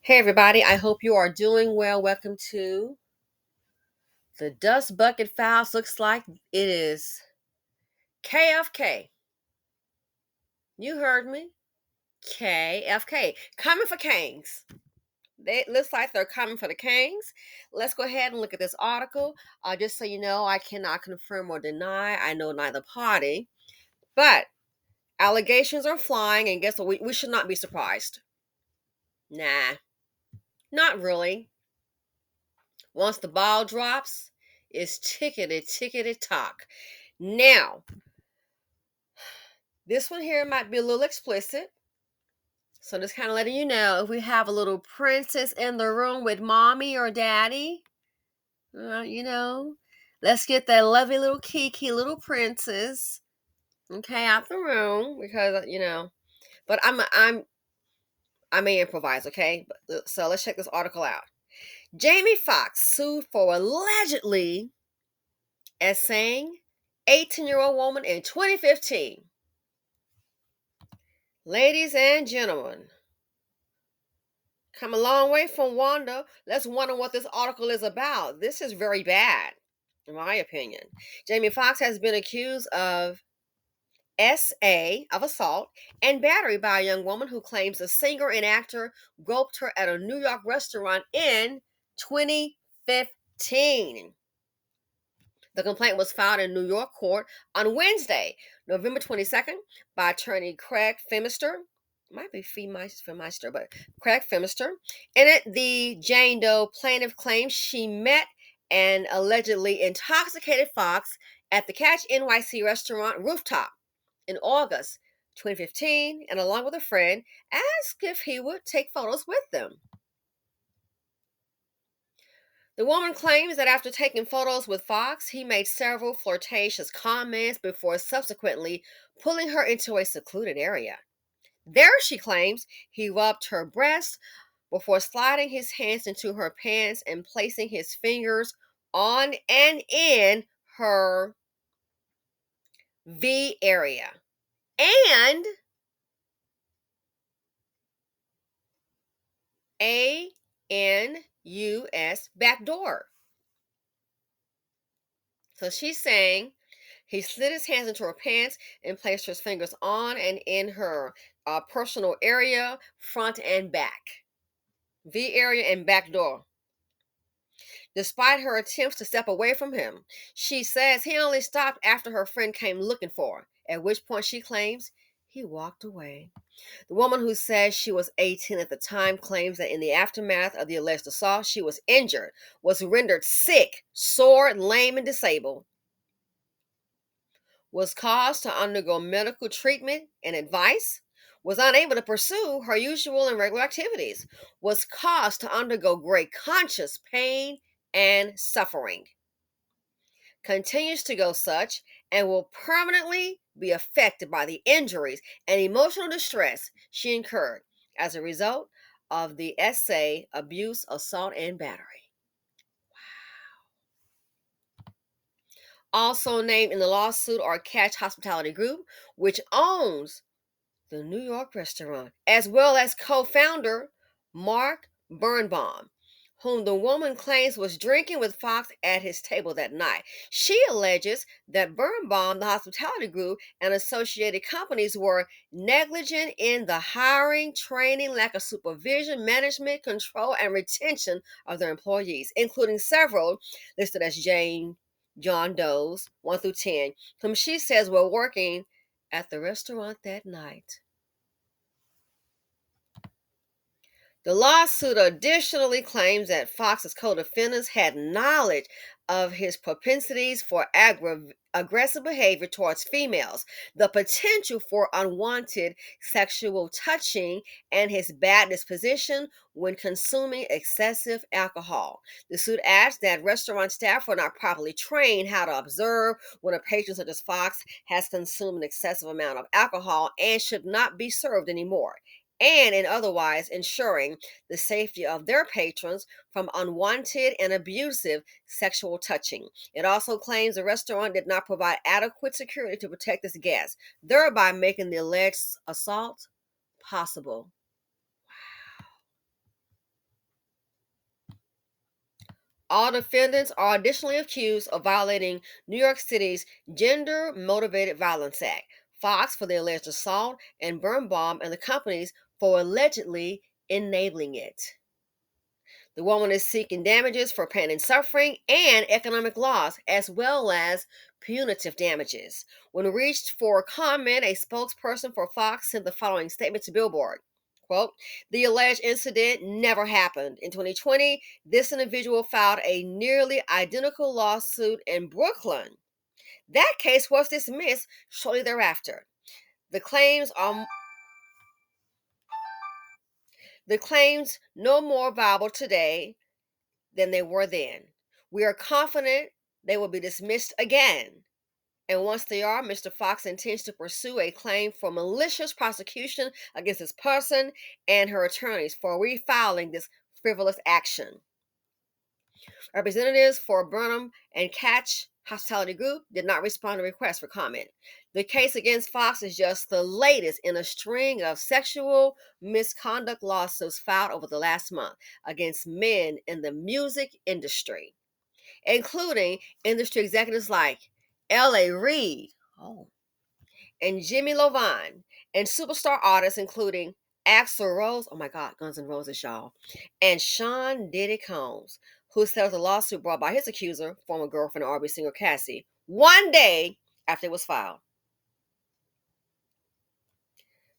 Hey, everybody, I hope you are doing well. Welcome to the Dust Bucket Files. Looks like it is KFK. You heard me. KFK. Coming for Kangs. It looks like they're coming for the Kangs. Let's go ahead and look at this article. Just so you know, I cannot confirm or deny. I know neither party. But allegations are flying, and guess what? We should not be surprised. Nah, not really. Once the ball drops, it's tickety tock. Now, this one here might be a little explicit. So just kind of letting you know, if we have a little princess in the room with mommy or daddy, you know, let's get that lovely little Kiki little princess, okay, out the room because But I may improvise, okay. So let's check this article out. Jamie Foxx sued for allegedly essaying 18-year-old woman in 2015. Ladies and gentlemen, come a long way from Wanda. Let's wonder what this article is about. This is very bad, in my opinion. Jamie Foxx has been accused of assault and battery by a young woman who claims the singer and actor groped her at a New York restaurant in 2015. The complaint was filed in New York court on Wednesday, November 22nd, by attorney Craig Femister. Might be Femister, but Craig Femister. In it, the Jane Doe plaintiff claims she met an allegedly intoxicated Fox at the Catch NYC restaurant rooftop in August 2015, and along with a friend, asked if he would take photos with them. The woman claims that after taking photos with Fox, he made several flirtatious comments before subsequently pulling her into a secluded area. There, she claims, he rubbed her breast before sliding his hands into her pants and placing his fingers on and in her V area and ANUS back door. So she's saying he slid his hands into her pants and placed his fingers on and in her personal area, front and back. V area and back door. Despite her attempts to step away from him, she says he only stopped after her friend came looking for her, at which point she claims he walked away. The woman, who says she was 18 at the time, claims that in the aftermath of the alleged assault, she was injured, was rendered sick, sore, lame, and disabled, was caused to undergo medical treatment and advice, was unable to pursue her usual and regular activities, was caused to undergo great conscious pain and suffering, continues to go such, and will permanently be affected by the injuries and emotional distress she incurred as a result of the essay, abuse, assault, and battery. Also named in the lawsuit are Catch Hospitality Group, which owns the New York restaurant, as well as co-founder Mark Birnbaum, whom the woman claims was drinking with Fox at his table that night. She alleges that Birnbaum, the hospitality group, and associated companies were negligent in the hiring, training, lack of supervision, management, control, and retention of their employees, including several listed as John Doe's 1 through 10, whom she says were working at the restaurant that night. The lawsuit additionally claims that Fox's co-defendants had knowledge of his propensities for aggressive behavior towards females, the potential for unwanted sexual touching, and his bad disposition when consuming excessive alcohol. The suit adds that restaurant staff were not properly trained how to observe when a patron such as Fox has consumed an excessive amount of alcohol and should not be served anymore, and in otherwise ensuring the safety of their patrons from unwanted and abusive sexual touching. It also claims the restaurant did not provide adequate security to protect its guests, thereby making the alleged assault possible. All defendants are additionally accused of violating New York City's Gender Motivated Violence Act. Fox for the alleged assault, and Birnbaum and the companies for allegedly enabling it. The woman is seeking damages for pain and suffering and economic loss, as well as punitive damages. When reached for comment, a spokesperson for Fox sent the following statement to Billboard. Quote, the alleged incident never happened. In 2020, this individual filed a nearly identical lawsuit in Brooklyn. That case was dismissed shortly thereafter. The claims no more viable today than they were then. We are confident they will be dismissed again. And once they are, Mr. Fox intends to pursue a claim for malicious prosecution against this person and her attorneys for refiling this frivolous action. Representatives for Burnham and Catch Hospitality Group did not respond to requests for comment. The case against Fox is just the latest in a string of sexual misconduct lawsuits filed over the last month against men in the music industry, including industry executives like L.A. Reid and Jimmy Lovine, and superstar artists including Axl Rose, oh my God, Guns N' Roses, y'all, and Sean Diddy Combs, who settled a lawsuit brought by his accuser, former girlfriend R&B singer Cassie, one day after it was filed.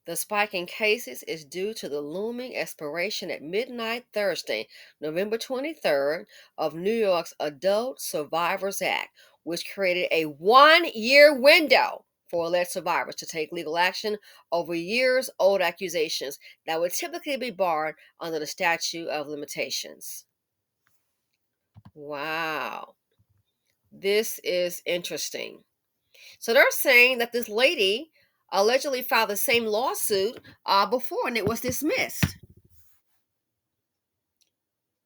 The spike in cases is due to the looming expiration at midnight Thursday, November 23rd, of New York's Adult Survivors Act, which created a one-year window for alleged survivors to take legal action over years-old accusations that would typically be barred under the statute of limitations. Wow. This is interesting. So they're saying that this lady allegedly filed the same lawsuit before and it was dismissed.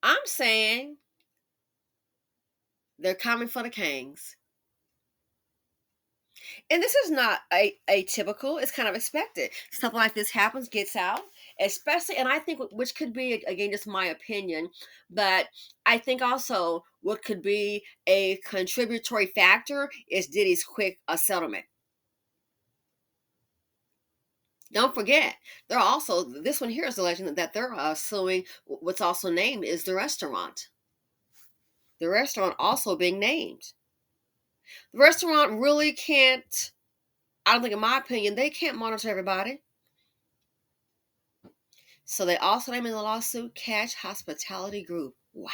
I'm saying they're coming for the Kangs. And this is not atypical. It's kind of expected. Stuff like this happens, gets out, especially, and I think which could be, again, just my opinion, but I think also what could be a contributory factor is Diddy's quick settlement. Don't forget, they're also, this one here is the legend that they're suing what's also named is the restaurant. The restaurant also being named. The restaurant really can't, I don't think, in my opinion, they can't monitor everybody. So they also name in the lawsuit Catch Hospitality Group. Wow.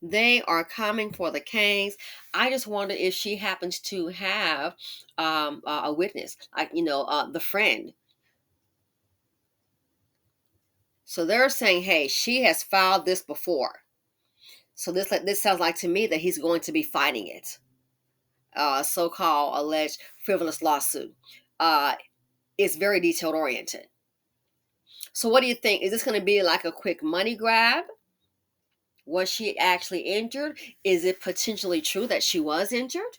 They are coming for the Kangs. I just wonder if she happens to have a witness, like, the friend. So they're saying, hey, she has filed this before. So this sounds like to me that he's going to be fighting it. So-called alleged frivolous lawsuit. It's very detailed oriented. So what do you think? Is this going to be like a quick money grab? Was she actually injured? Is it potentially true that she was injured?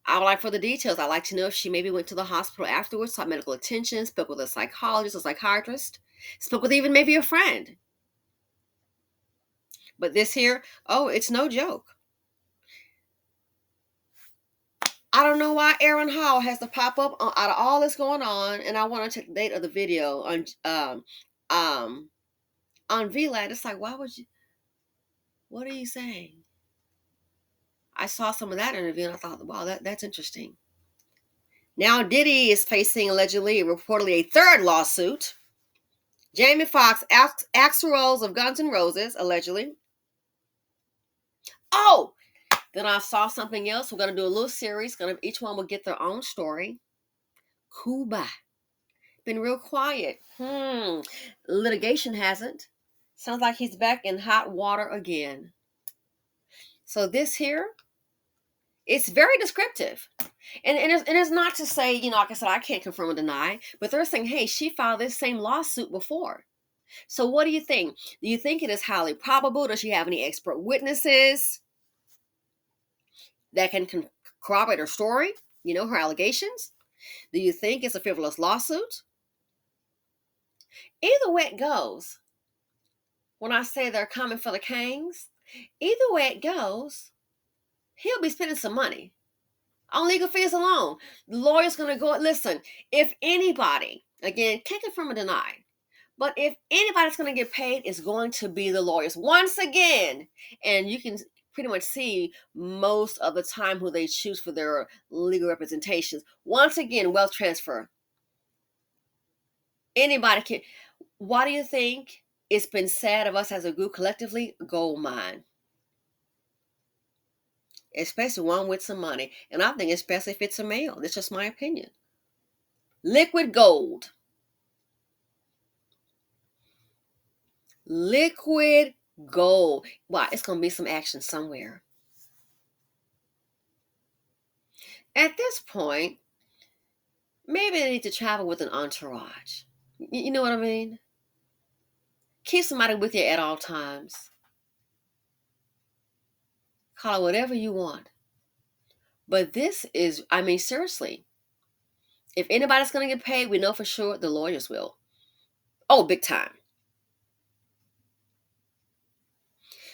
I would like for the details. I'd like to know if she maybe went to the hospital afterwards, sought medical attention, spoke with a psychologist, a psychiatrist, spoke with even maybe a friend. But this here, oh, it's no joke. I don't know why Aaron Hall has to pop up out of all this going on, and I want to check the date of the video on VLAD. It's like, why would you? What are you saying? I saw some of that interview and I thought, wow, that's interesting. Now Diddy is facing allegedly, reportedly, a third lawsuit. Jamie Foxx, Axl Rose of Guns N' Roses, allegedly. Oh, then I saw something else. We're gonna do a little series. Each one will get their own story. Cuba. Been real quiet. Litigation hasn't. Sounds like he's back in hot water again. So this here, it's very descriptive. And it's not to say, like I said, I can't confirm or deny, but they're saying, hey, she filed this same lawsuit before. So what do you think? Do you think it is highly probable? Does she have any expert witnesses that can corroborate her story? Her allegations? Do you think it's a frivolous lawsuit? Either way it goes, when I say they're coming for the Kangs, either way it goes, he'll be spending some money on legal fees alone. The lawyer's going to go, listen, if anybody, again, can't confirm or deny, but if anybody's going to get paid, it's going to be the lawyers. Once again, and you can pretty much see most of the time who they choose for their legal representations. Once again, wealth transfer. Anybody can. Why do you think it's been said of us as a group collectively? Gold mine. Especially one with some money. And I think especially if it's a male. That's just my opinion. Liquid gold. Liquid gold. Wow, it's going to be some action somewhere. At this point, maybe they need to travel with an entourage. You know what I mean? Keep somebody with you at all times. Call it whatever you want. But this is, I mean, seriously. If anybody's going to get paid, we know for sure the lawyers will. Oh, big time.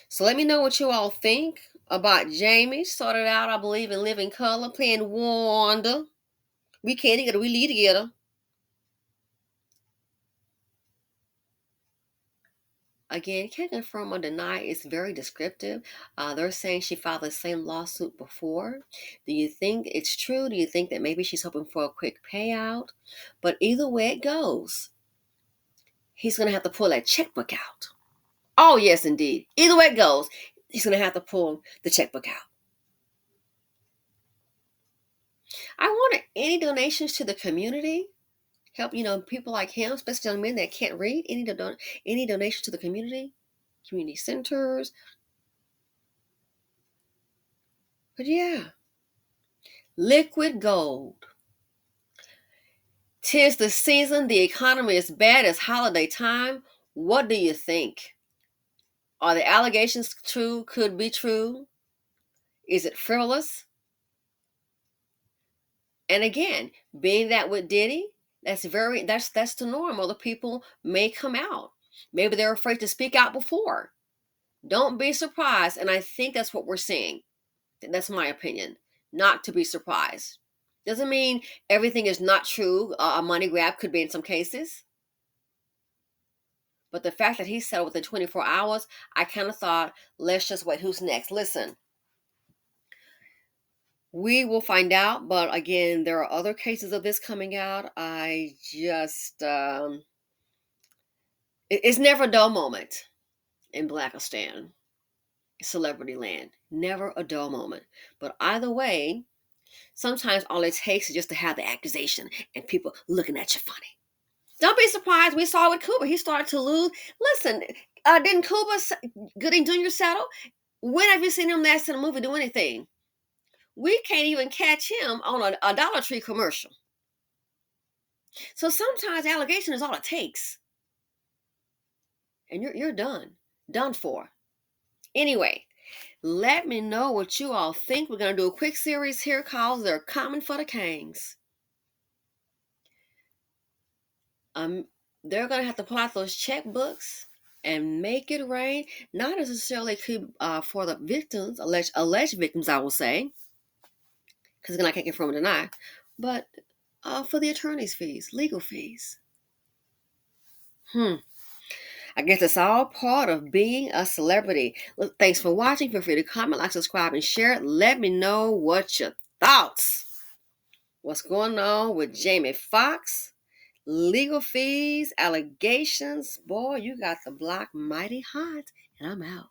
So let me know what you all think about Jamie. Started out, I believe, in Living Color, playing Wanda. We can't together, we lead together. Again, can't confirm or deny. It's very descriptive. They're saying she filed the same lawsuit before. Do you think it's true? Do you think that maybe she's hoping for a quick payout? But either way it goes, he's going to have to pull that checkbook out. Oh, yes, indeed. Either way it goes, he's going to have to pull the checkbook out. I wanted any donations to the community. Help, people like him, especially young men that can't read. Any donation to the community centers. But yeah, liquid gold. 'Tis the season, the economy is bad, it's holiday time. What do you think? Are the allegations true? Could be true? Is it frivolous? And again, being that with Diddy, that's the norm. Other people may come out. Maybe they're afraid to speak out before. Don't be surprised. And I think that's what we're seeing. That's my opinion. Not to be surprised. Doesn't mean everything is not true. A money grab could be in some cases. But the fact that he settled within 24 hours, I kind of thought, let's just wait. Who's next? Listen, we will find out. But again, there are other cases of this coming out. I just, it's never a dull moment in Blackistan, celebrity land. Never a dull moment. But either way, sometimes all it takes is just to have the accusation and people looking at you funny. Don't be surprised. We saw with Cuba. He started to lose. Listen, didn't Gooding Jr. settle? When have you seen him last in a movie do anything? We can't even catch him on a Dollar Tree commercial. So sometimes allegation is all it takes. And you're done. Done for. Anyway, let me know what you all think. We're going to do a quick series here called They're Coming for the Kangs. They're going to have to pull out those checkbooks and make it rain. Not necessarily for the victims, alleged victims, I will say, because again, I can't confirm or deny, but for the attorney's fees, legal fees. I guess it's all part of being a celebrity. Look, thanks for watching. Feel free to comment, like, subscribe, and share it. Let me know what your thoughts. What's going on with Jamie Foxx? Legal fees, allegations. Boy, you got the block mighty hot. And I'm out.